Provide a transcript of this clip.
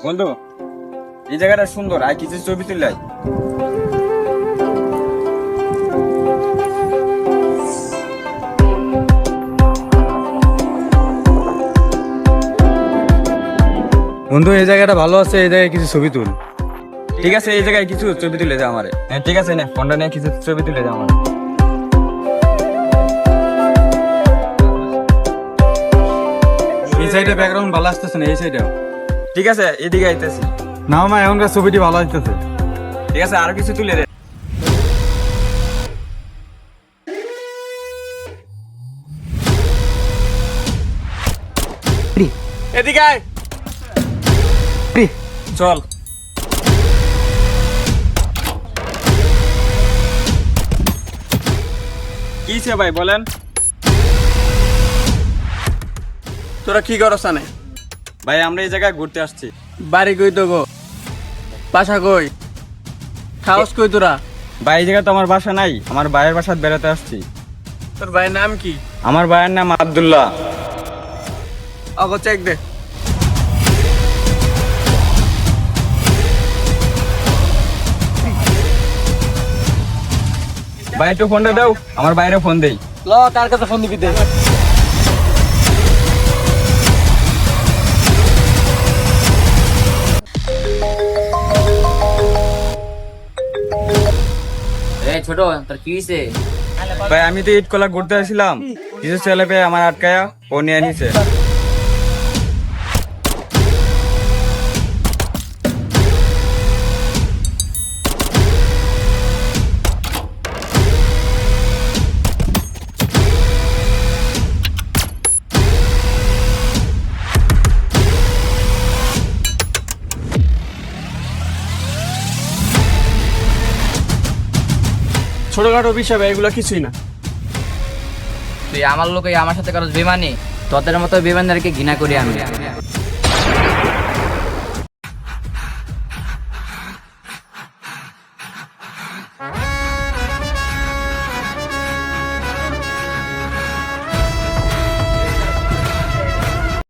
বন্ধু, এই জায়গাটা সুন্দর, আর কিছু ছবি তুলাই। বন্ধু এই জায়গাটা ভালো আছে, এই জায়গায় কিছু ছবি তুল। ঠিক আছে, এই জায়গায় কিছু ছবি তুলে দাও আমারে। হ্যাঁ ঠিক আছে, নে ফোনটা নিয়ে কিছু ছবি তুলে দাও আমারে। এই সাইডে ব্যাকগ্রাউন্ড ভালো আসতেছে না, এই সাইডে। ঠিক আছে, এদিকে আইতেছি। না মা, এখনকার ছবিটি ভালো আসতেছে। ঠিক আছে, আরো কিছু তুলে দে। এদিকে আয়। চল। কি সে ভাই বলেন? তোরা কি করছ না? ভাই আমরা এই জায়গায় ঘুরতে আসছি। বাড়ি কই তো গো? বাসা কই? খাওস কই তোরা? ভাই এই জায়গায় তো আমার বাসা নাই, আমার ভাইয়ের বাসায় বেড়াতে আসছি। তোর ভাইয়ের নাম কি? আমার ভাইয়ের নাম আব্দুল্লাহ। অগো চেক দে। ভাই একটু ফোনটা দাও, আমার বাইরে ফোন দেই। ল কার কাছে ফোন দিবি দে। ছোট তোর কি হয়েছে? ভাই আমি তো ঈদ কলা ঘুরতে আসছিলাম, কিছু ছেলে পেয়ে আমার আটকায়া ও নিয়ে নিছে। ছোটখাটো বিষয় ভাই, এগুলো কিছুই না। তুই আমার লোক আমার সাথে কারো বেমানি, তোদের মতো বেমানদেরকে ঘৃণা করি আমি।